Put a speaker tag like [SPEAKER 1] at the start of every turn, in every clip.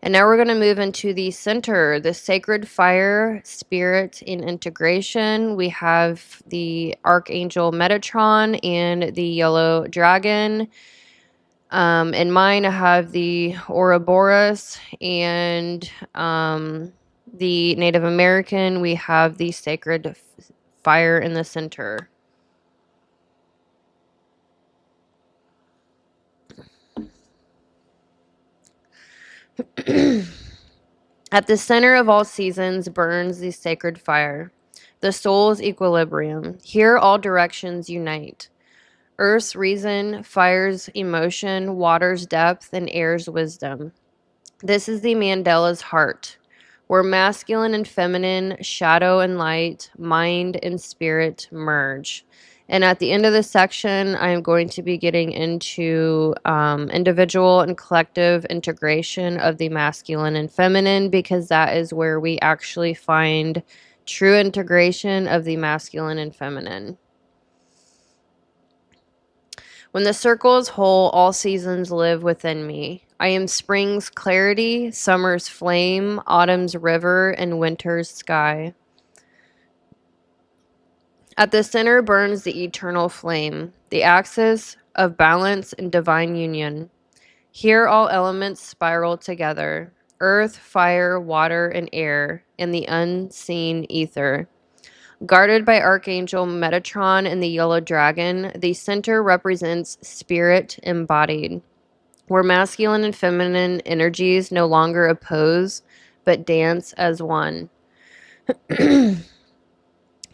[SPEAKER 1] And now we're going to move into the center, the sacred fire, spirit, and integration. We have the Archangel Metatron and the yellow dragon. In mine, I have the Ouroboros, and the Native American, we have the sacred fire in the center. At the center of all seasons burns the sacred fire, the soul's equilibrium. Here all directions unite. Earth's reason, fire's emotion, water's depth, and air's wisdom. This is the mandala's heart, where masculine and feminine, shadow and light, mind and spirit merge. And at the end of this section, I'm going to be getting into individual and collective integration of the masculine and feminine, because that is where we actually find true integration of the masculine and feminine. When the circle is whole, all seasons live within me. I am spring's clarity, summer's flame, autumn's river, and winter's sky. At the center burns the eternal flame, the axis of balance and divine union. Here all elements spiral together, earth, fire, water, and air, in the unseen ether. Guarded by Archangel Metatron and the yellow dragon, the center represents spirit embodied, where masculine and feminine energies no longer oppose, but dance as one.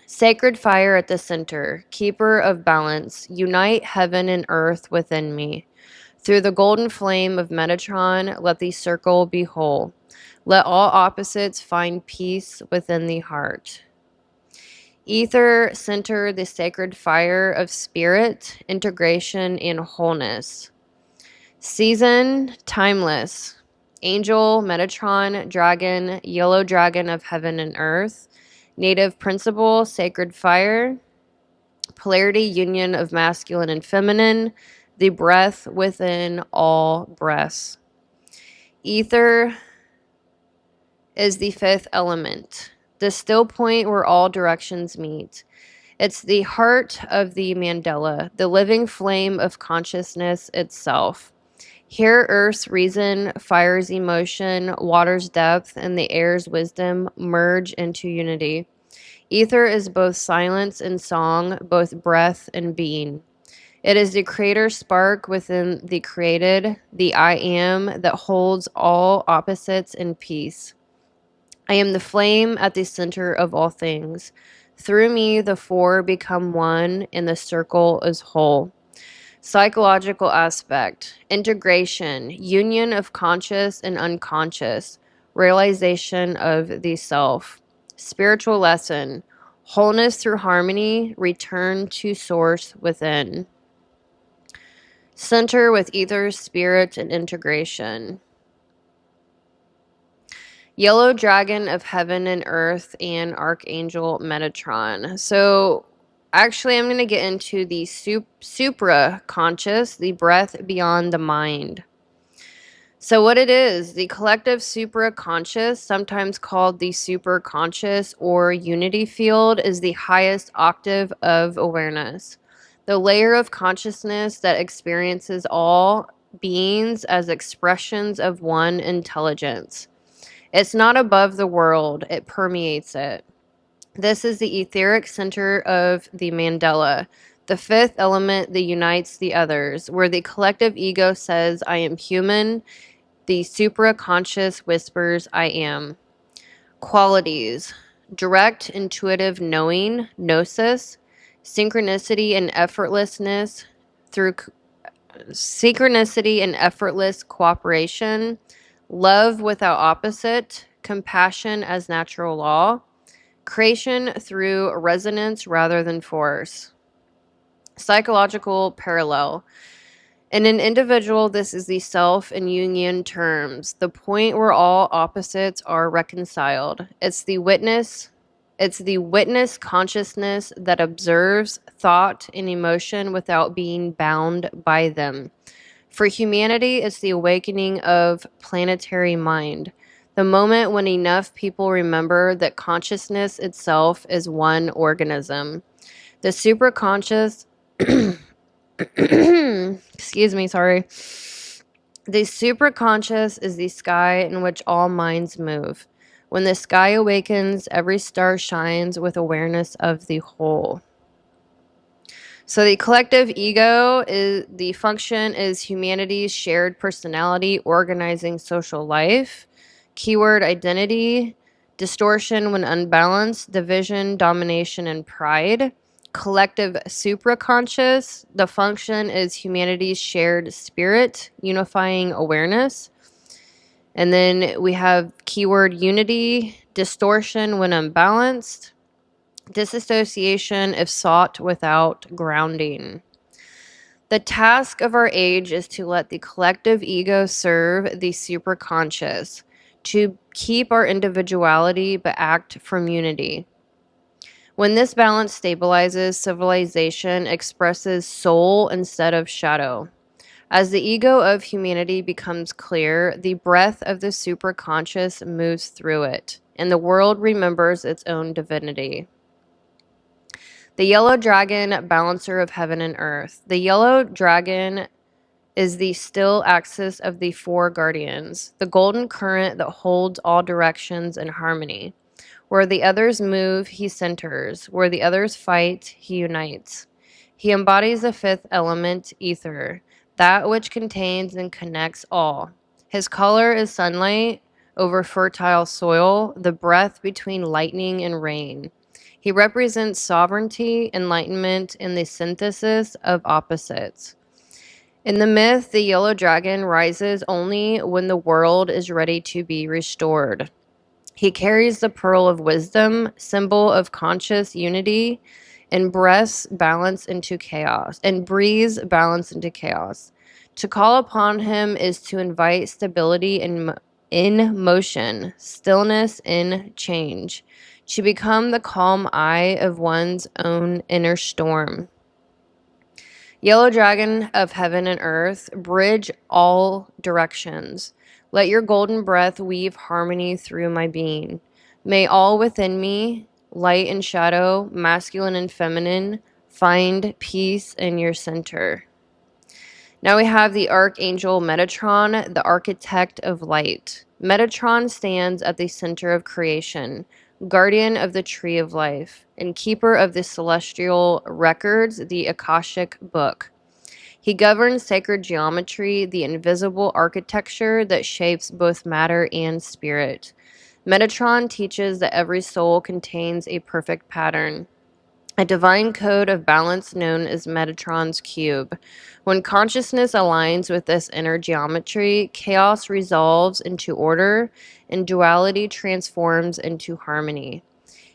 [SPEAKER 1] Sacred fire at the center, keeper of balance, unite heaven and earth within me. Through the golden flame of Metatron, let the circle be whole. Let all opposites find peace within the heart. Ether, center, the sacred fire of spirit, integration, and wholeness. Season, timeless. Angel, Metatron, dragon, yellow dragon of heaven and earth. Native principle, sacred fire. Polarity, union of masculine and feminine. The breath within all breaths. Ether is the fifth element, the still point where all directions meet. It's the heart of the mandala, the living flame of consciousness itself. Here, earth's reason, fire's emotion, water's depth, and the air's wisdom merge into unity. Ether is both silence and song, both breath and being. It is the creator spark within the created, the I am that holds all opposites in peace. I am the flame at the center of all things. Through me, the four become one, and the circle is whole. Psychological aspect, integration, union of conscious and unconscious, realization of the self. Spiritual lesson, wholeness through harmony, return to source within. Center with ether, spirit, and integration. Yellow dragon of heaven and earth and Archangel Metatron. So actually, I'm going to get into the supra-conscious, the breath beyond the mind. So what it is, the collective supra-conscious, sometimes called the super-conscious or unity field, is the highest octave of awareness. The layer of consciousness that experiences all beings as expressions of one intelligence. It's not above the world, it permeates it. This is the etheric center of the mandala, the fifth element that unites the others, where the collective ego says, I am human, the supra-conscious whispers, I am. Qualities, direct intuitive knowing, gnosis, synchronicity and effortlessness through synchronicity and effortless cooperation, love without opposite, compassion as natural law, creation through resonance rather than force. Psychological parallel. In an individual, this is the self and union terms, the point where all opposites are reconciled. It's the witness consciousness that observes thought and emotion without being bound by them. For humanity, it's the awakening of planetary mind, the moment when enough people remember that consciousness itself is one organism. The superconscious, excuse me, sorry. The superconscious is the sky in which all minds move. When the sky awakens, every star shines with awareness of the whole. So the collective ego is the function is humanity's shared personality organizing social life. Keyword identity, distortion when unbalanced, division, domination, and pride. Collective supraconscious, the function is humanity's shared spirit, unifying awareness. And then we have keyword unity, distortion when unbalanced, disassociation if sought without grounding. The task of our age is to let the collective ego serve the superconscious, to keep our individuality but act from unity. When this balance stabilizes, civilization expresses soul instead of shadow. As the ego of humanity becomes clear, the breath of the superconscious moves through it, and the world remembers its own divinity. The yellow dragon, balancer of heaven and earth. The yellow dragon is the still axis of the four guardians, the golden current that holds all directions in harmony. Where the others move, he centers. Where the others fight, he unites. He embodies the fifth element, ether, that which contains and connects all. His color is sunlight over fertile soil, the breath between lightning and rain. He represents sovereignty, enlightenment, and the synthesis of opposites. In the myth, the yellow dragon rises only when the world is ready to be restored. He carries the pearl of wisdom, symbol of conscious unity, and breathes balance into chaos, and breathes balance into chaos. To call upon him is to invite stability in motion, stillness in change, to become the calm eye of one's own inner storm. Yellow dragon of heaven and earth, bridge all directions. Let your golden breath weave harmony through my being. May all within me, light and shadow, masculine and feminine, find peace in your center. Now we have the Archangel Metatron, the architect of light. Metatron stands at the center of creation, guardian of the tree of life, and keeper of the celestial records, the Akashic book. He governs sacred geometry, the invisible architecture that shapes both matter and spirit. Metatron teaches that every soul contains a perfect pattern, a divine code of balance known as Metatron's cube. When consciousness aligns with this inner geometry, chaos resolves into order and duality transforms into harmony.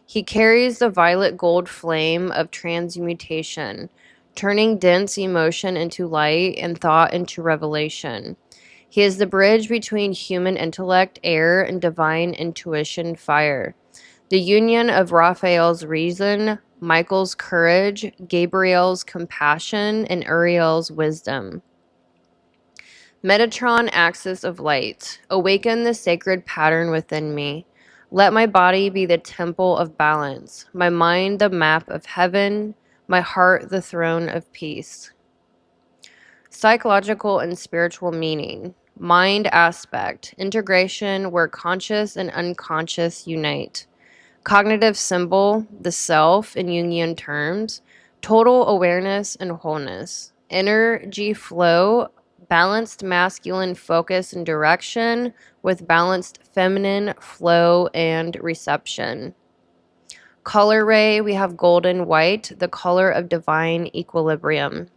[SPEAKER 1] He carries the violet gold flame of transmutation, turning dense emotion into light and thought into revelation. He is the bridge between human intellect, air, and divine intuition, fire. The union of Raphael's reason, Michael's courage, Gabriel's compassion, and Uriel's wisdom. Metatron, axis of light. Awaken the sacred pattern within me. Let my body be the temple of balance, my mind the map of heaven, my heart the throne of peace. Psychological and spiritual meaning. Mind aspect. Integration where conscious and unconscious unite. Cognitive symbol, the self in Jungian terms. Total awareness and wholeness. Energy flow, balanced masculine focus and direction with balanced feminine flow and reception. Color ray, we have golden white, the color of divine equilibrium.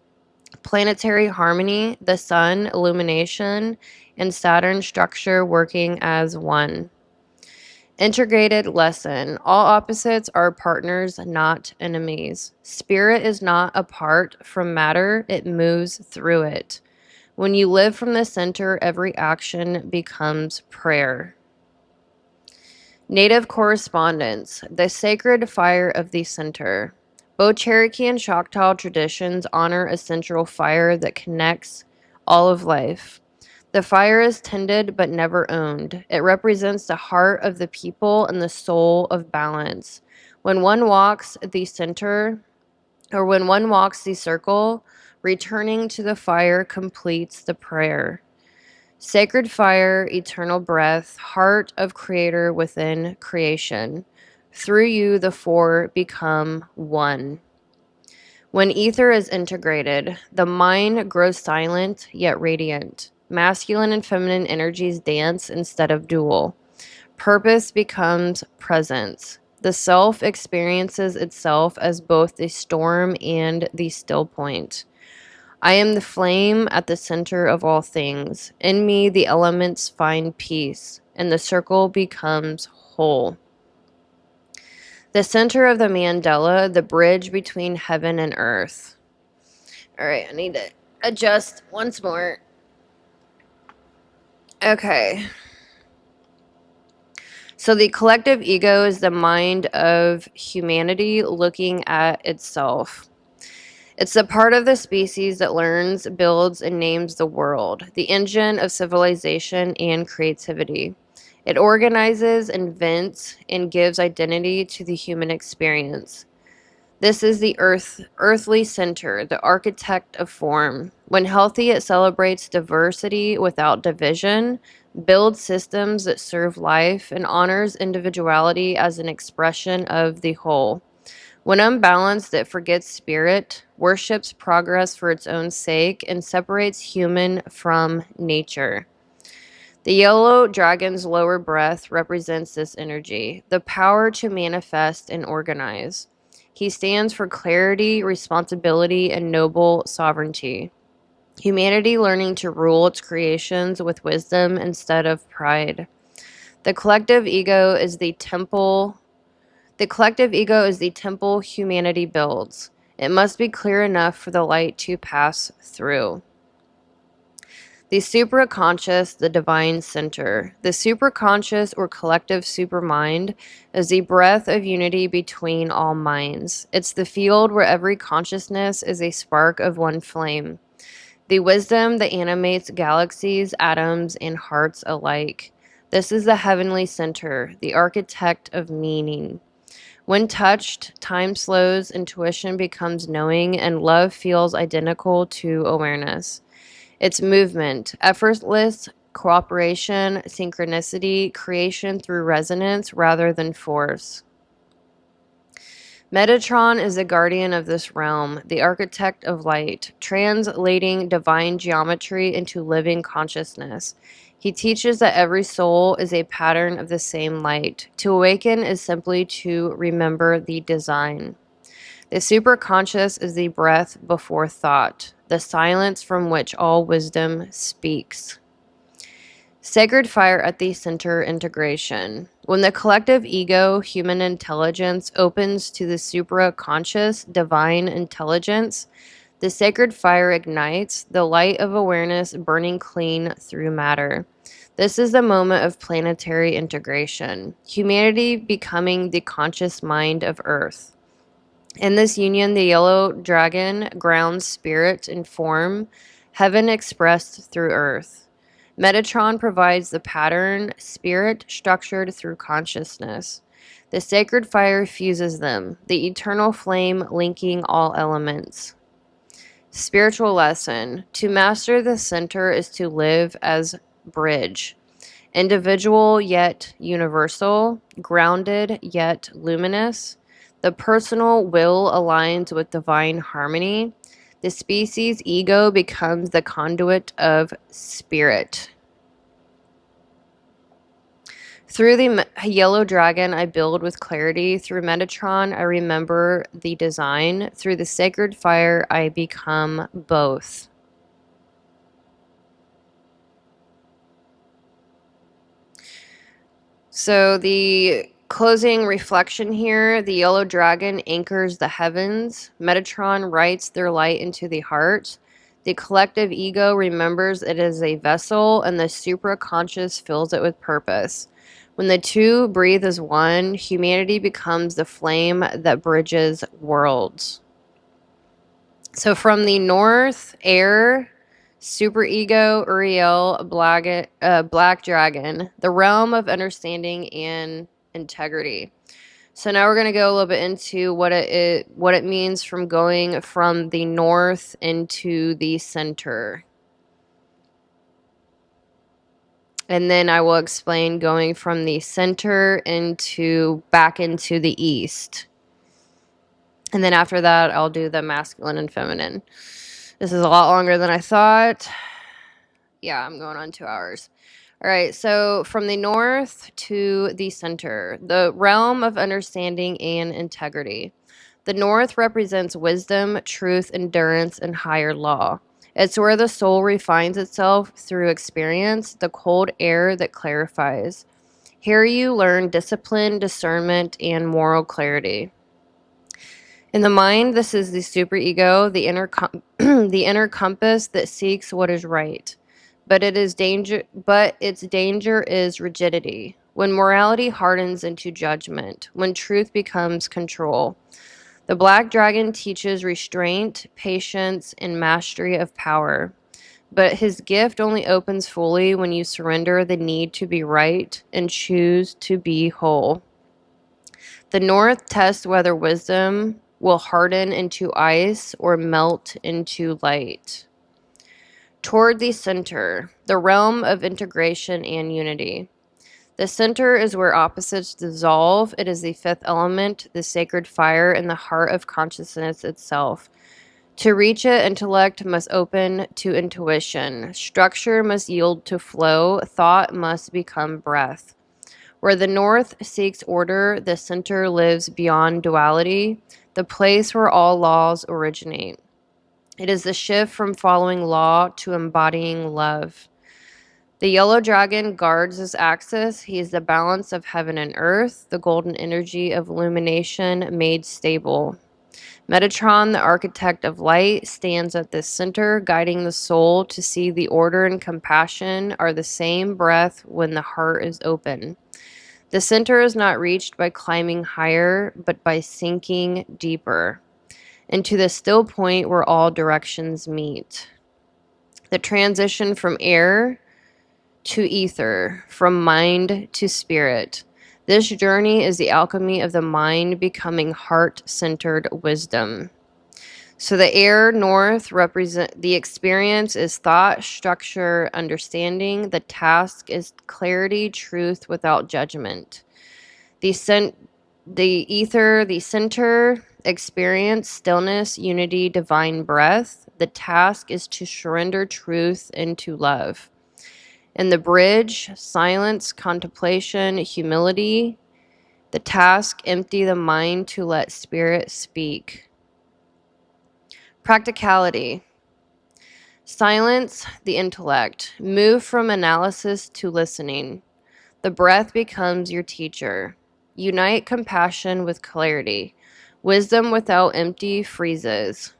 [SPEAKER 1] Planetary harmony, the sun, illumination, and Saturn structure working as one. Integrated lesson. All opposites are partners, not enemies. Spirit is not apart from matter, it moves through it. When you live from the center, every action becomes prayer. Native correspondence. The sacred fire of the center. Both Cherokee and Choctaw traditions honor a central fire that connects all of life. The fire is tended but never owned. It represents the heart of the people and the soul of balance. When one walks the center, or when one walks the circle, returning to the fire completes the prayer. Sacred fire, eternal breath, heart of creator within creation. Through you, the four become one. When ether is integrated, the mind grows silent yet radiant. Masculine and feminine energies dance instead of duel. Purpose becomes presence. The self experiences itself as both the storm and the still point. I am the flame at the center of all things. In me, the elements find peace, and the circle becomes whole. The center of the mandala, the bridge between heaven and earth. All right, I need to adjust once more. Okay. So the collective ego is the mind of humanity looking at itself. It's the part of the species that learns, builds, and names the world, the engine of civilization and creativity. It organizes, invents, and gives identity to the human experience. This is the earthly center, the architect of form. When healthy, it celebrates diversity without division, builds systems that serve life, and honors individuality as an expression of the whole. When unbalanced, it forgets spirit, worships progress for its own sake, and separates human from nature. The yellow dragon's lower breath represents this energy, the power to manifest and organize. He stands for clarity, responsibility, and noble sovereignty. Humanity learning to rule its creations with wisdom instead of pride. The collective ego is the temple humanity builds. It must be clear enough for the light to pass through. The Supra-Conscious, the divine center. The Supra-Conscious or collective supermind is the breath of unity between all minds. It's the field where every consciousness is a spark of one flame. The wisdom that animates galaxies, atoms, and hearts alike. This is the heavenly center, the architect of meaning. When touched, time slows, intuition becomes knowing, and love feels identical to awareness. It's movement, effortless cooperation, synchronicity, creation through resonance rather than force. Metatron is the guardian of this realm, the architect of light, translating divine geometry into living consciousness. He teaches that every soul is a pattern of the same light. To awaken is simply to remember the design. The Supra-Conscious is the breath before thought, the silence from which all wisdom speaks. Sacred fire at the center integration. When the collective ego, human intelligence, opens to the Supra-Conscious, divine intelligence, the sacred fire ignites, the light of awareness burning clean through matter. This is the moment of planetary integration, humanity becoming the conscious mind of Earth. In this union, the yellow dragon grounds spirit in form, heaven expressed through earth. Metatron provides the pattern, spirit structured through consciousness. The sacred fire fuses them, the eternal flame linking all elements. Spiritual lesson. To master the center is to live as bridge. Individual yet universal, grounded yet luminous. The personal will aligns with divine harmony. The species ego becomes the conduit of spirit. Through the yellow dragon, I build with clarity. Through Metatron, I remember the design. Through the sacred fire, I become both. So the closing reflection here, the yellow dragon anchors the heavens. Metatron writes their light into the heart. The collective ego remembers it as a vessel, and the supra-conscious fills it with purpose. When the two breathe as one, humanity becomes the flame that bridges worlds. So from the north, air, Superego, Uriel, Black Dragon, the realm of understanding and integrity. So now we're going to go a little bit into what it means from going from the north into the center. And then I will explain going from the center back into the east. And then after that, I'll do the masculine and feminine. This is a lot longer than I thought. Yeah, I'm going on 2 hours. All right, so from the north to the center, the realm of understanding and integrity. The north represents wisdom, truth, endurance, and higher law. It's where the soul refines itself through experience, the cold air that clarifies. Here you learn discipline, discernment, and moral clarity. In the mind, this is the superego, the the inner compass that seeks what is right. But its danger is rigidity. When morality hardens into judgment, when truth becomes control. The black dragon teaches restraint, patience, and mastery of power. But his gift only opens fully when you surrender the need to be right and choose to be whole. The north tests whether wisdom will harden into ice or melt into light. Toward the center, the realm of integration and unity. The center is where opposites dissolve. It is the fifth element, the sacred fire in the heart of consciousness itself. To reach it, intellect must open to intuition. Structure must yield to flow. Thought must become breath. Where the north seeks order, the center lives beyond duality, the place where all laws originate. It is the shift from following law to embodying love. The yellow dragon guards this axis. He is the balance of heaven and earth, the golden energy of illumination made stable. Metatron, the architect of light, stands at this center, guiding the soul to see the order and compassion are the same breath when the heart is open. The center is not reached by climbing higher, but by sinking deeper into the still point where all directions meet. The transition from air to ether, from mind to spirit. This journey is the alchemy of the mind becoming heart-centered wisdom. So the air north represent the experience is thought, structure, understanding. The task is clarity, truth without judgment. The ether, the center, experience, stillness, unity, divine breath. The task is to surrender truth into love. In the bridge, silence, contemplation, humility. The task, empty the mind to let spirit speak. Practicality. Silence the intellect. Move from analysis to listening. The breath becomes your teacher. Unite compassion with clarity. Wisdom without empty freezes.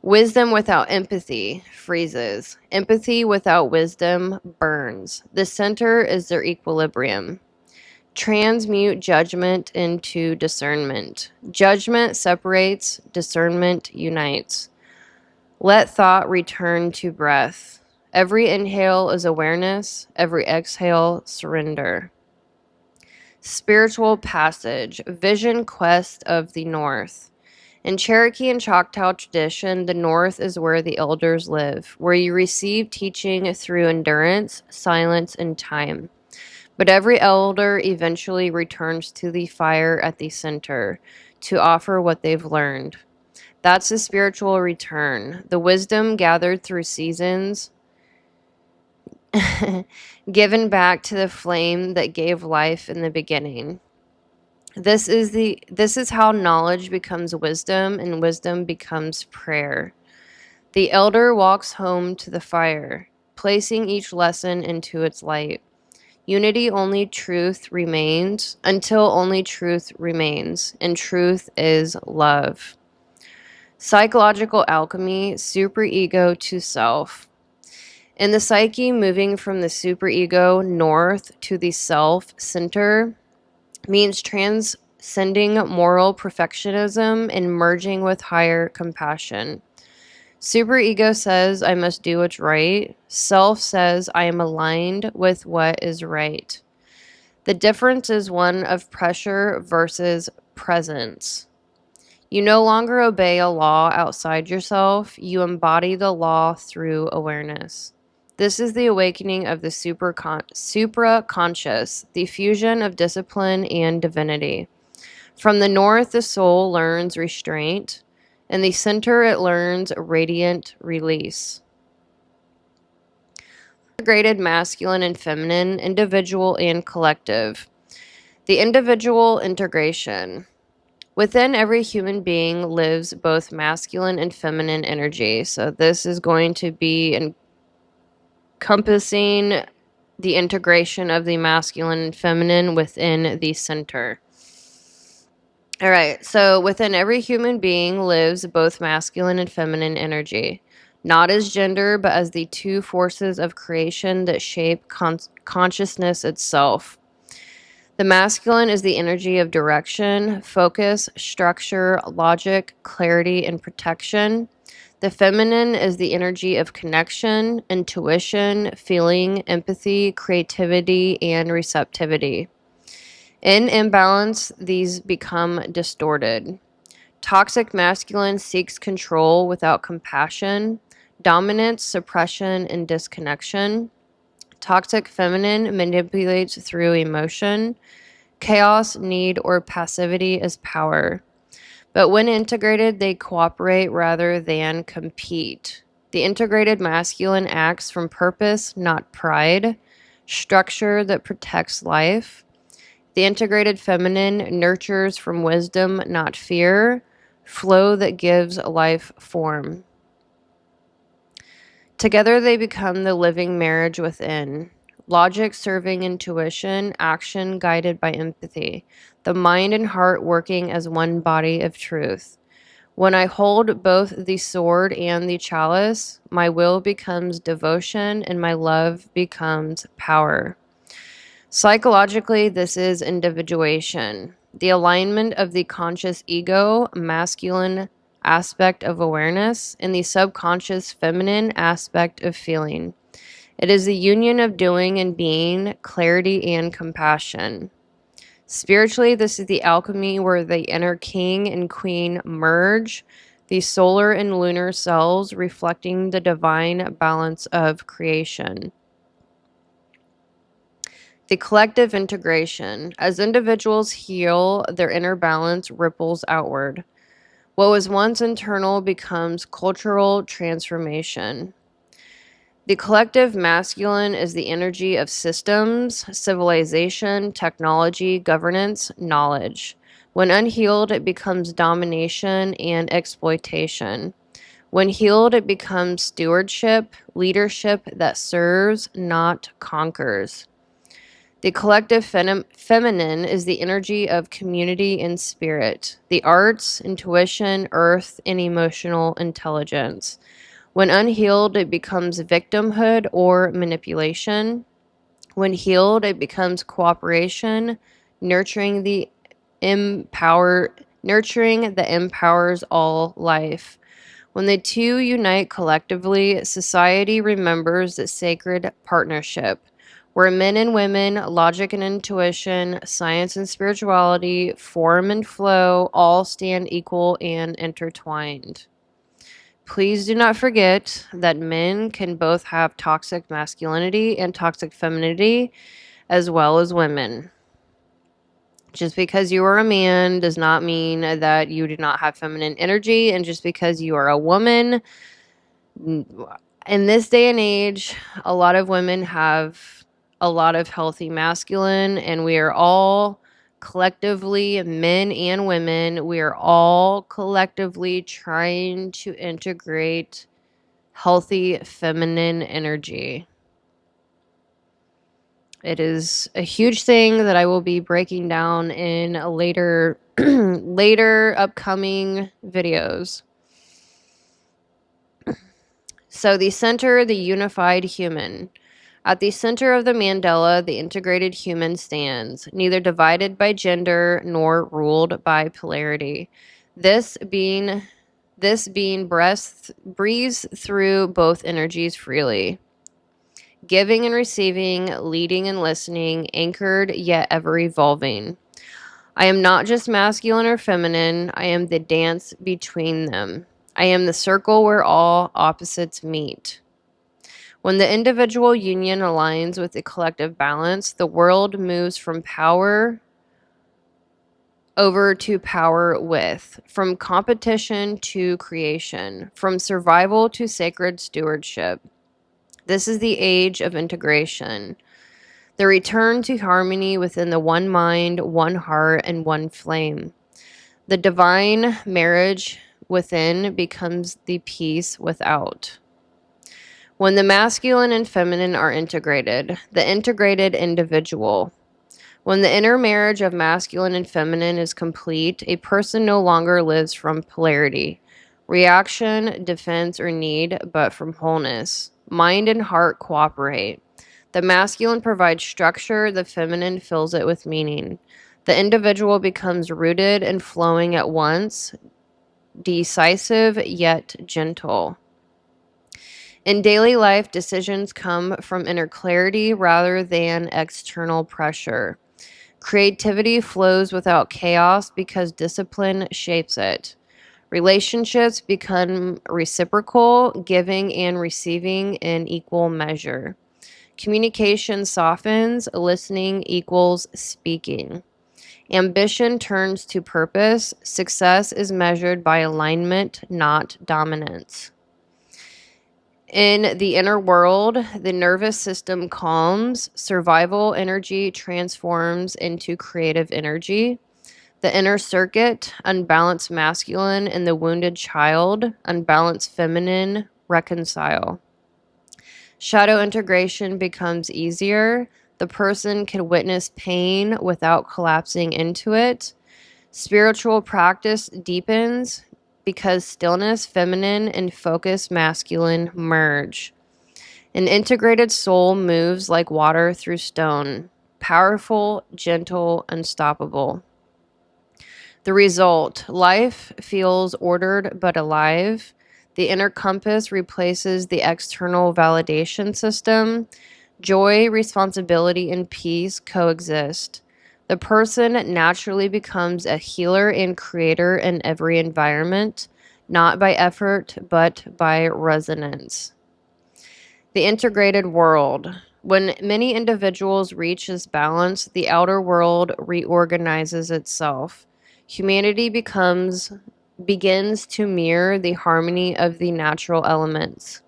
[SPEAKER 1] Wisdom without empathy freezes. Empathy without wisdom burns. The center is their equilibrium. Transmute judgment into discernment. Judgment separates, discernment unites. Let thought return to breath. Every inhale is awareness, every exhale, surrender. Spiritual passage, vision quest of the North. In Cherokee and Choctaw tradition, the North is where the elders live, where you receive teaching through endurance, silence, and time. But every elder eventually returns to the fire at the center to offer what they've learned. That's the spiritual return, the wisdom gathered through seasons, given back to the flame that gave life in the beginning. This is how knowledge becomes wisdom and wisdom becomes prayer. The elder walks home to the fire, placing each lesson into its light. Unity only truth remains until only truth remains, and truth is love. Psychological alchemy, superego to self. In the psyche, moving from the superego north to the self center means transcending moral perfectionism and merging with higher compassion. Superego says, I must do what's right. Self says, I am aligned with what is right. The difference is one of pressure versus presence. You no longer obey a law outside yourself. You embody the law through awareness. This is the awakening of the supra-conscious, the fusion of discipline and divinity. From the north, the soul learns restraint. In the center, it learns radiant release. Integrated masculine and feminine, individual and collective. The individual integration. Within every human being lives both masculine and feminine energy. So this is going to be encompassing the integration of the masculine and feminine within the center. All right, so within every human being lives both masculine and feminine energy, not as gender, but as the two forces of creation that shape consciousness itself. The masculine is the energy of direction, focus, structure, logic, clarity, and protection. The feminine is the energy of connection, intuition, feeling, empathy, creativity, and receptivity. In imbalance, these become distorted. Toxic masculine seeks control without compassion, dominance, suppression, and disconnection. Toxic feminine manipulates through emotion. Chaos, need, or passivity is power. But when integrated, they cooperate rather than compete. The integrated masculine acts from purpose, not pride. Structure that protects life. The integrated feminine nurtures from wisdom, not fear. Flow that gives life form. Together they become the living marriage within. Logic serving intuition, action guided by empathy. The mind and heart working as one body of truth. When I hold both the sword and the chalice, my will becomes devotion and my love becomes power. Psychologically, this is individuation. The alignment of the conscious ego, masculine aspect of awareness, and the subconscious feminine aspect of feeling. It is the union of doing and being, clarity and compassion. Spiritually, this is the alchemy where the inner king and queen merge, the solar and lunar selves reflecting the divine balance of creation. The collective integration. As individuals heal, their inner balance ripples outward. What was once internal becomes cultural transformation. The collective masculine is the energy of systems, civilization, technology, governance, knowledge. When unhealed, it becomes domination and exploitation. When healed, it becomes stewardship, leadership that serves, not conquers. The collective feminine is the energy of community and spirit, the arts, intuition, earth, and emotional intelligence. When unhealed, it becomes victimhood or manipulation. When healed, it becomes cooperation, nurturing that empowers all life. When the two unite collectively, society remembers the sacred partnership, where men and women, logic and intuition, science and spirituality, form and flow all stand equal and intertwined. Please do not forget that men can both have toxic masculinity and toxic femininity, as well as women. Just because you are a man does not mean that you do not have feminine energy, and just because you are a woman, in this day and age, a lot of women have a lot of healthy masculine, and we are all collectively, men and women, we are all collectively trying to integrate healthy feminine energy. It is a huge thing that I will be breaking down in a later upcoming videos. So the center, the unified human. At the center of the mandala, the integrated human stands, neither divided by gender nor ruled by polarity. This being This being breathes through both energies freely, giving and receiving, leading and listening, anchored yet ever evolving. I am not just masculine or feminine, I am the dance between them. I am the circle where all opposites meet. When the individual union aligns with the collective balance, the world moves from power over to power with, from competition to creation, from survival to sacred stewardship. This is the age of integration, the return to harmony within the one mind, one heart, and one flame. The divine marriage within becomes the peace without. When the masculine and feminine are integrated, the integrated individual. When the inner marriage of masculine and feminine is complete, a person no longer lives from polarity, reaction, defense, or need, but from wholeness. Mind and heart cooperate. The masculine provides structure, the feminine fills it with meaning. The individual becomes rooted and flowing at once, decisive yet gentle. In daily life, decisions come from inner clarity rather than external pressure. Creativity flows without chaos because discipline shapes it. Relationships become reciprocal, giving and receiving in equal measure. Communication softens, listening equals speaking. Ambition turns to purpose. Success is measured by alignment, not dominance. In the inner world, the nervous system calms, survival energy transforms into creative energy. The inner circuit, unbalanced masculine and the wounded child, unbalanced feminine, reconcile. Shadow integration becomes easier. The person can witness pain without collapsing into it. Spiritual practice deepens because stillness, feminine, and focus, masculine, merge. An integrated soul moves like water through stone, powerful, gentle, unstoppable. The result, life feels ordered but alive. The inner compass replaces the external validation system. Joy, responsibility, and peace coexist. The person naturally becomes a healer and creator in every environment, not by effort, but by resonance. The integrated world. When many individuals reach this balance, the outer world reorganizes itself. Humanity begins to mirror the harmony of the natural elements.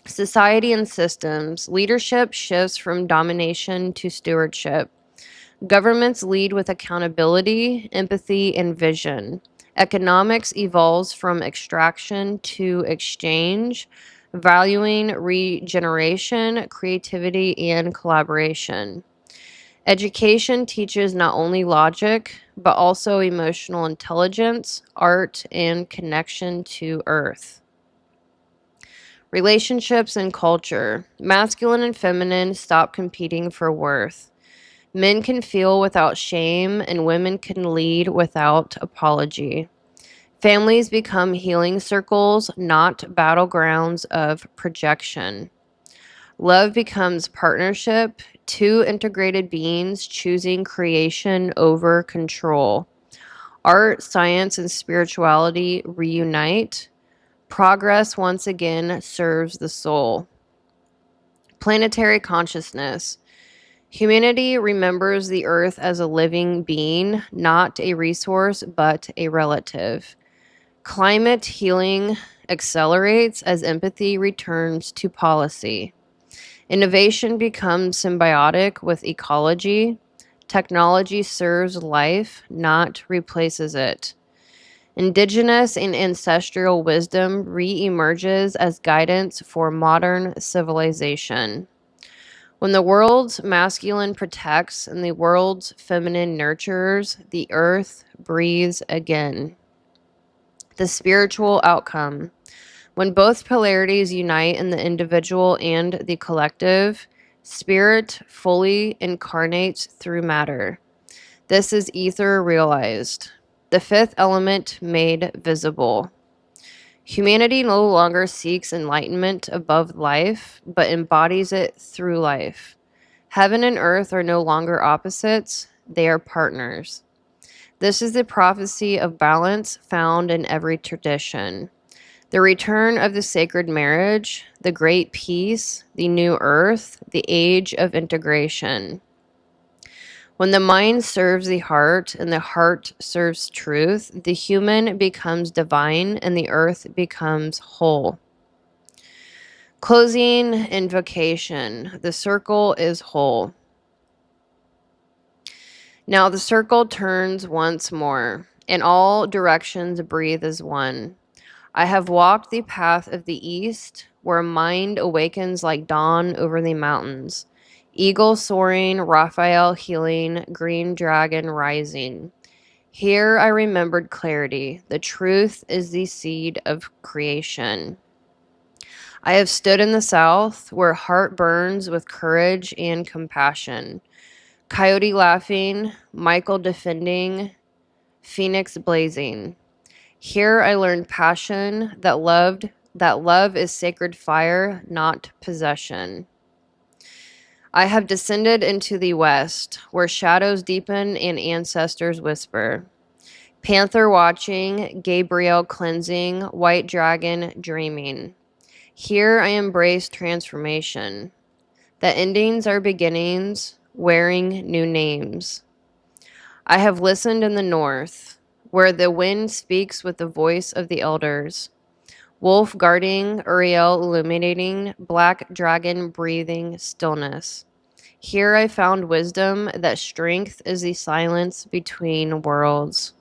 [SPEAKER 1] Society and systems. Leadership shifts from domination to stewardship. Governments lead with accountability, empathy, and vision. Economics evolves from extraction to exchange, valuing regeneration, creativity, and collaboration. Education teaches not only logic, but also emotional intelligence, art, and connection to earth. Relationships and culture. Masculine and feminine stop competing for worth. Men can feel without shame, and women can lead without apology. Families become healing circles, not battlegrounds of projection. Love becomes partnership, two integrated beings choosing creation over control. Art, science, and spirituality reunite. Progress once again serves the soul. Planetary consciousness. Humanity remembers the earth as a living being, not a resource, but a relative. Climate healing accelerates as empathy returns to policy. Innovation becomes symbiotic with ecology. Technology serves life, not replaces it. Indigenous and ancestral wisdom re-emerges as guidance for modern civilization. When the world's masculine protects and the world's feminine nurtures, the earth breathes again. The spiritual outcome. When both polarities unite in the individual and the collective, spirit fully incarnates through matter. This is ether realized. the fifth element made visible. Humanity no longer seeks enlightenment above life, but embodies it through life. Heaven and earth are no longer opposites, they are partners. This is the prophecy of balance found in every tradition. The return of the sacred marriage, the great peace, the new earth, the age of integration. When the mind serves the heart and the heart serves truth, the human becomes divine and the earth becomes whole. Closing invocation. The circle is whole. Now the circle turns once more. In all directions breathe as one. I have walked the path of the east, where mind awakens like dawn over the mountains. Eagle soaring, Raphael healing, green dragon rising. Here I remembered clarity. The truth is the seed of creation. I have stood in the south, where heart burns with courage and compassion. Coyote laughing, Michael defending, Phoenix blazing. Here I learned passion, that love is sacred fire, not possession. I have descended into the west, where shadows deepen and ancestors whisper. Panther watching, Gabriel cleansing, white dragon dreaming. Here I embrace transformation. That endings are beginnings, wearing new names. I have listened in the north, where the wind speaks with the voice of the elders. Wolf guarding, Uriel illuminating, black dragon breathing stillness. Here I found wisdom that strength is the silence between worlds.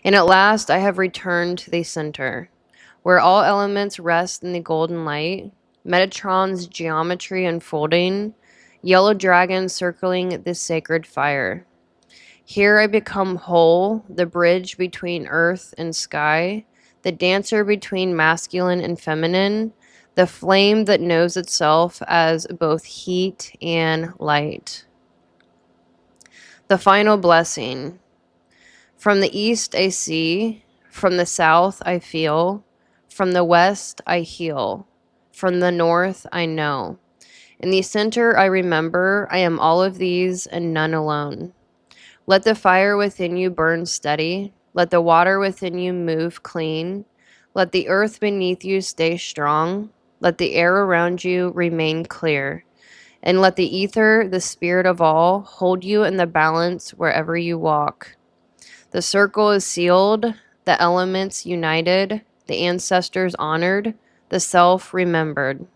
[SPEAKER 1] And at last I have returned to the center, where all elements rest in the golden light, Metatron's geometry unfolding, yellow dragon circling the sacred fire. Here I become whole, the bridge between earth and sky, the dancer between masculine and feminine, the flame that knows itself as both heat and light. The final blessing. From the east I see, from the south I feel, from the west I heal, from the north I know. In the center I remember I am all of these and none alone. Let the fire within you burn steady. Let the water within you move clean. Let the earth beneath you stay strong. Let the air around you remain clear. And let the ether, the spirit of all, hold you in the balance wherever you walk. The circle is sealed, the elements united, the ancestors honored, the self remembered.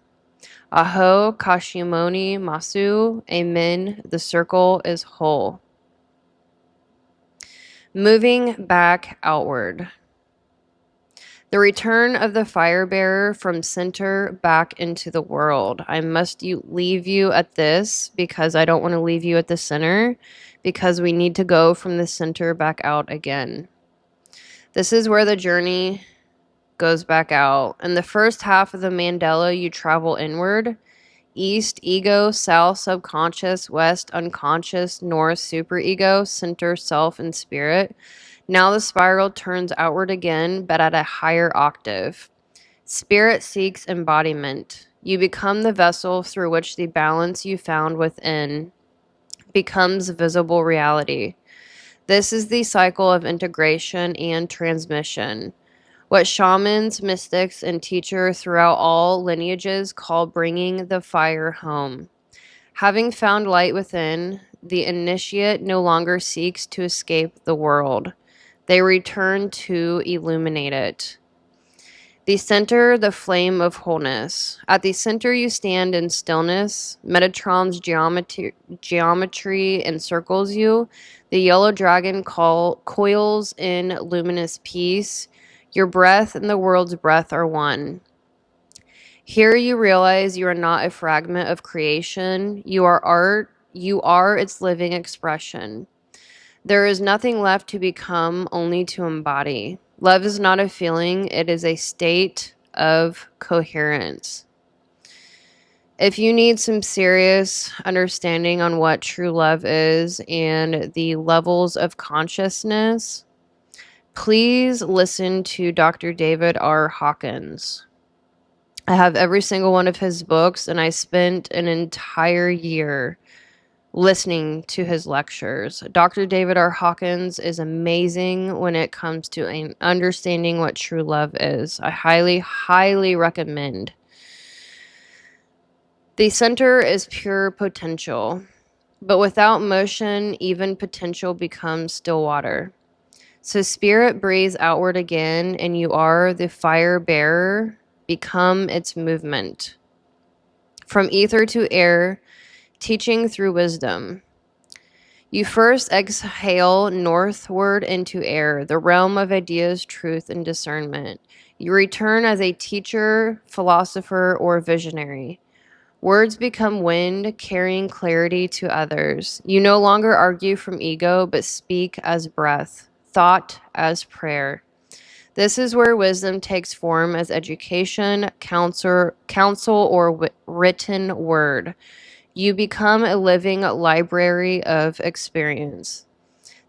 [SPEAKER 1] Aho, Kashimoni, Masu, Amen. The circle is whole. Moving back outward. The return of the fire bearer from center back into the world. I must leave you at this because I don't want to leave you at the center, because we need to go from the center back out again. This is where the journey goes back out. In the first half of the mandala, you travel inward. East, ego, south, subconscious, west, unconscious, north, superego, center, self, and spirit. Now the spiral turns outward again, but at a higher octave. Spirit seeks embodiment. You become the vessel through which the balance you found within becomes visible reality. This is the cycle of integration and transmission. What shamans, mystics, and teachers throughout all lineages call bringing the fire home. Having found light within, the initiate no longer seeks to escape the world. They return to illuminate it. The center, the flame of wholeness. At the center you stand in stillness. Metatron's geometry encircles you. The yellow dragon coils in luminous peace. Your breath and the world's breath are one. Here you realize you are not a fragment of creation. You are art. You are its living expression. There is nothing left to become, only to embody. Love is not a feeling, it is a state of coherence. If you need some serious understanding on what true love is and the levels of consciousness, Please listen to Dr. David R. Hawkins. I have every single one of his books, and I spent an entire year listening to his lectures. Dr. David R. Hawkins is amazing when it comes to understanding what true love is. I highly, highly recommend. The center is pure potential, but without motion, even potential becomes still water. So spirit breathes outward again, and you are the fire bearer. Become its movement. From ether to air, teaching through wisdom. You first exhale northward into air, the realm of ideas, truth, and discernment. You return as a teacher, philosopher, or visionary. Words become wind, carrying clarity to others. You no longer argue from ego, but speak as breath, thought as prayer. This is where wisdom takes form as education, counsel or written word. You become a living library of experience.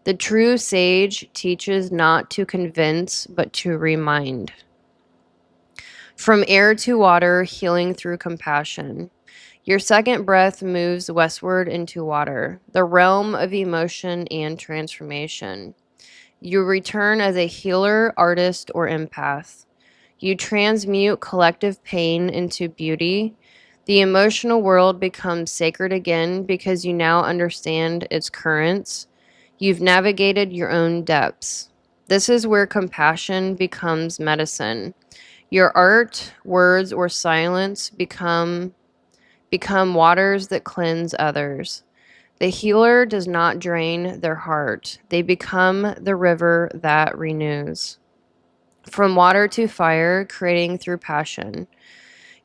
[SPEAKER 1] The true sage teaches not to convince, but to remind. From air to water, healing through compassion. Your second breath moves westward into water, the realm of emotion and transformation. You return as a healer, artist, or empath. You transmute collective pain into beauty. The emotional world becomes sacred again because you now understand its currents. You've navigated your own depths. This is where compassion becomes medicine. Your art, words, or silence become waters that cleanse others. The healer does not drain their heart. They become the river that renews. From water to fire, creating through passion.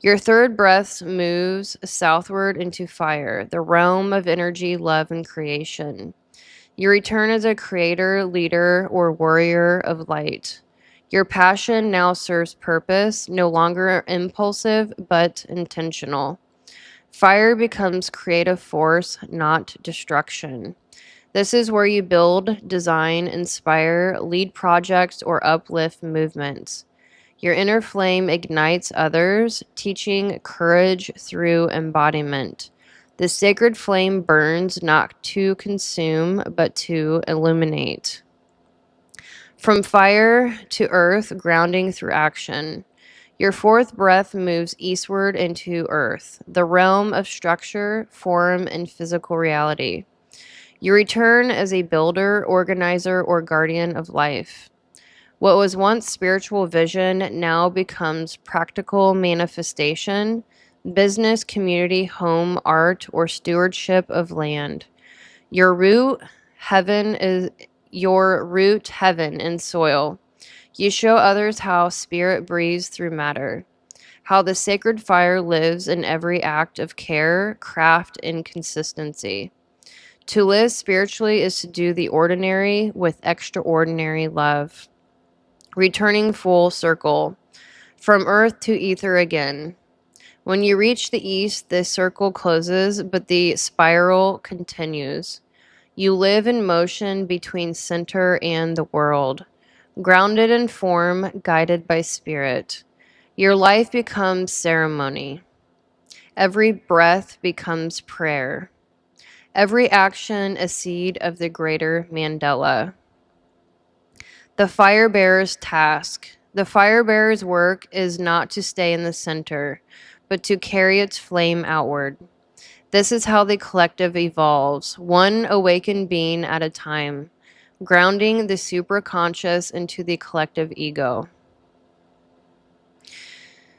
[SPEAKER 1] Your third breath moves southward into fire, the realm of energy, love, and creation. You return as a creator, leader, or warrior of light. Your passion now serves purpose, no longer impulsive, but intentional. Fire becomes creative force, not destruction. This is where you build, design, inspire, lead projects, or uplift movements. Your inner flame ignites others, teaching courage through embodiment. The sacred flame burns not to consume, but to illuminate. From fire to earth, grounding through action. Your fourth breath moves eastward into earth, the realm of structure, form, and physical reality. You return as a builder, organizer, or guardian of life. What was once spiritual vision now becomes practical manifestation, business, community, home, art, or stewardship of land. Your root, heaven in soil. You show others how spirit breathes through matter, how the sacred fire lives in every act of care, craft, and consistency. To live spiritually is to do the ordinary with extraordinary love. Returning full circle. From earth to ether again. When you reach the east, the circle closes, but the spiral continues. You live in motion between center and the world, grounded in form, guided by spirit. Your life becomes ceremony. Every breath becomes prayer. Every action a seed of the greater mandala. The fire bearer's task. The fire bearer's work is not to stay in the center, but to carry its flame outward. This is how the collective evolves, one awakened being at a time, grounding the supra-conscious into the collective ego.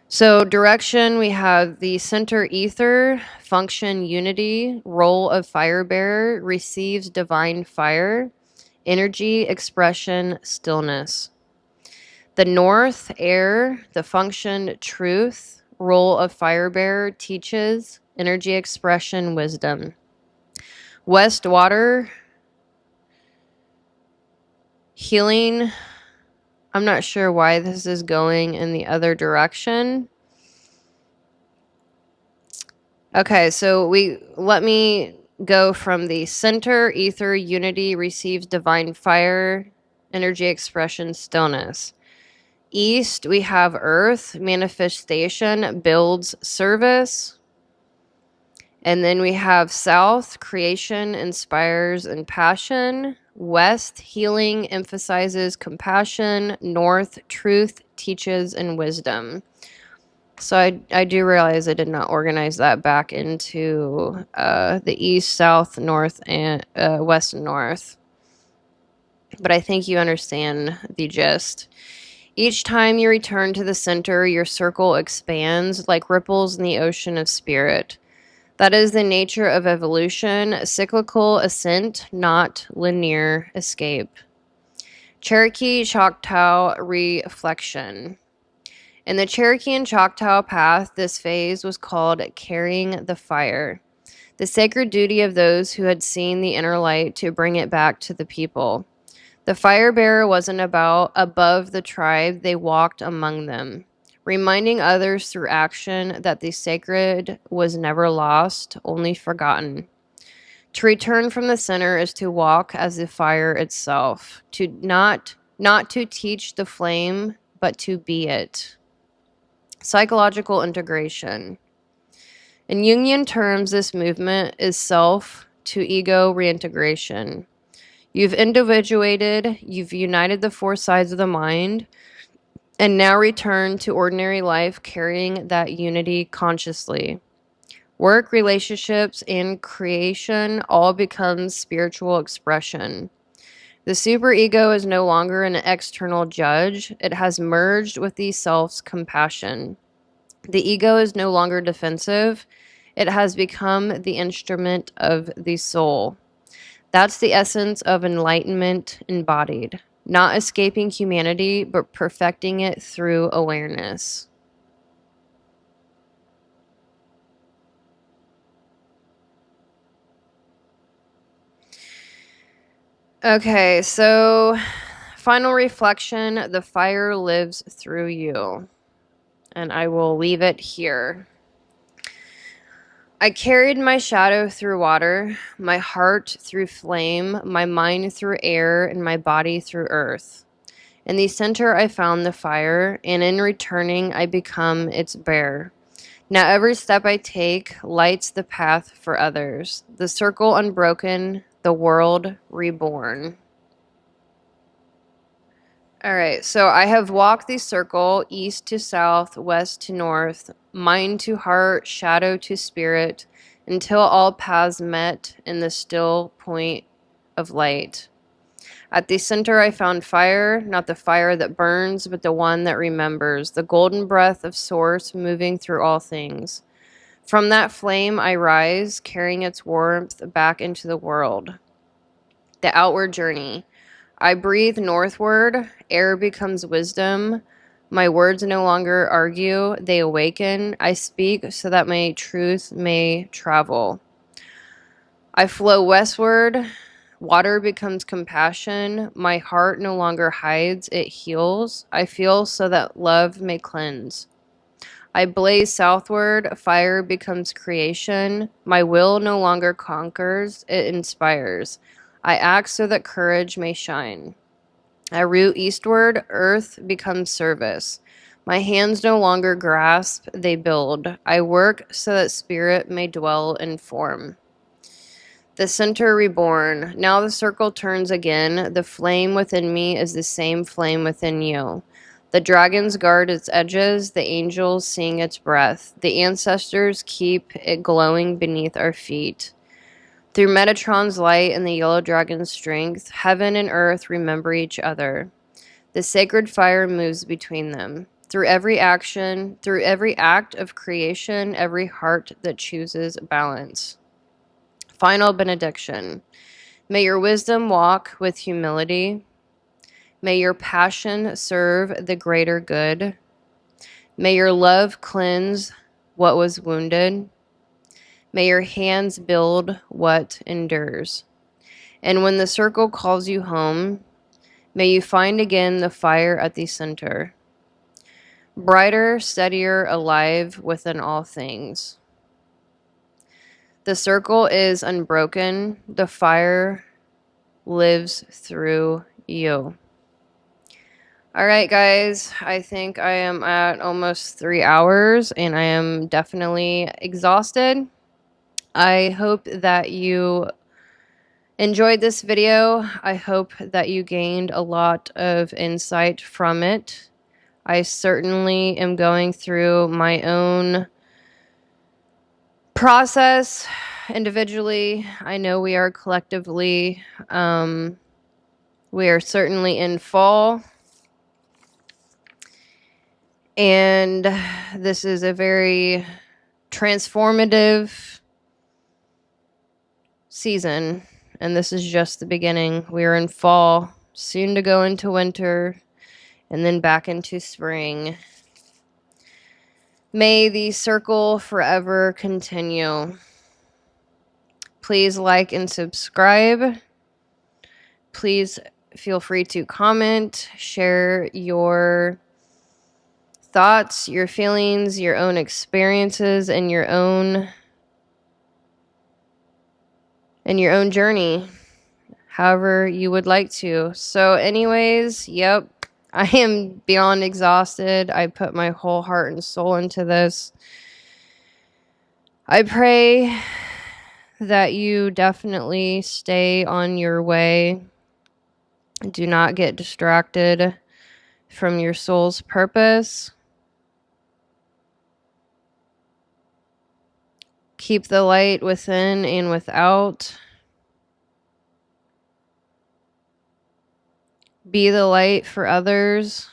[SPEAKER 1] So direction, we have the center ether, function unity, role of fire bearer, receives divine fire, energy, expression, stillness. The north, air, the function truth, role of fire bearer, teaches, energy, expression, wisdom. West, water, healing. I'm not sure why this is going in the other direction. Okay, so let me go from the center, ether, unity, receives divine fire, energy expression, stillness. East, we have earth, manifestation, builds, service. And then we have south, creation, inspires, and passion. West, healing, emphasizes compassion. North, truth, teaches, and wisdom. So I do realize I did not organize that back into the east, south, north, and west and north. But I think you understand the gist. Each time you return to the center, your circle expands like ripples in the ocean of spirit. That is the nature of evolution, cyclical ascent, not linear escape. Cherokee Choctaw reflection. In the Cherokee and Choctaw path, this phase was called carrying the fire, the sacred duty of those who had seen the inner light to bring it back to the people. The fire bearer wasn't above the tribe, they walked among them, reminding others through action that the sacred was never lost, only forgotten. To return from the center is to walk as the fire itself, to not to teach the flame, but to be it. Psychological integration. In Jungian terms, this movement is self to ego reintegration. You've individuated, you've united the four sides of the mind, and now return to ordinary life carrying that unity consciously. Work, relationships, and creation all become spiritual expression. The superego is no longer an external judge. It has merged with the self's compassion. The ego is no longer defensive. It has become the instrument of the soul. That's the essence of enlightenment embodied. Not escaping humanity, but perfecting it through awareness. Okay, so final reflection, the fire lives through you. And I will leave it here. I carried my shadow through water, my heart through flame, my mind through air, and my body through earth. In the center I found the fire, and in returning I become its bearer. Now every step I take lights the path for others. The circle unbroken, the world reborn. All right, so I have walked the circle east to south, west to north, mind to heart, shadow to spirit, until all paths met in the still point of light. At the center I found fire, not the fire that burns, but the one that remembers, the golden breath of source moving through all things. From that flame I rise, carrying its warmth back into the world. The outward journey. I breathe northward, air becomes wisdom. My words no longer argue, they awaken. I speak so that my truth may travel. I flow westward, water becomes compassion. My heart no longer hides, it heals. I feel so that love may cleanse. I blaze southward, fire becomes creation. My will no longer conquers, it inspires. I act so that courage may shine. I root eastward, earth becomes service. My hands no longer grasp, they build. I work so that spirit may dwell in form. The center reborn. Now the circle turns again. The flame within me is the same flame within you. The dragons guard its edges, the angels sing its breath. The ancestors keep it glowing beneath our feet. Through Metatron's light and the yellow dragon's strength, heaven and earth remember each other. The sacred fire moves between them. Through every action, through every act of creation, every heart that chooses balance. Final benediction. May your wisdom walk with humility. May your passion serve the greater good. May your love cleanse what was wounded. May your hands build what endures. And when the circle calls you home, may you find again the fire at the center. Brighter, steadier, alive within all things. The circle is unbroken. The fire lives through you. All right, guys. I think I am at almost 3 hours and I am definitely exhausted. I hope that you enjoyed this video. I hope that you gained a lot of insight from it. I certainly am going through my own process individually. I know we are collectively. We are certainly in fall. And this is a very transformative season. And this is just the beginning. We are in fall, soon to go into winter, and then back into spring. May the circle forever continue. Please like and subscribe. Please feel free to comment, share your thoughts, your feelings, your own experiences, and your own journey, however you would like to. So anyways, yep, I am beyond exhausted. I put my whole heart and soul into this. I pray that you definitely stay on your way. Do not get distracted from your soul's purpose. Keep the light within and without. Be the light for others.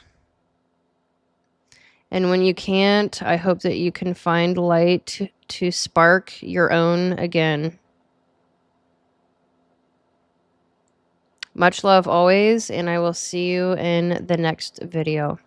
[SPEAKER 1] And when you can't, I hope that you can find light to spark your own again. Much love always, and I will see you in the next video.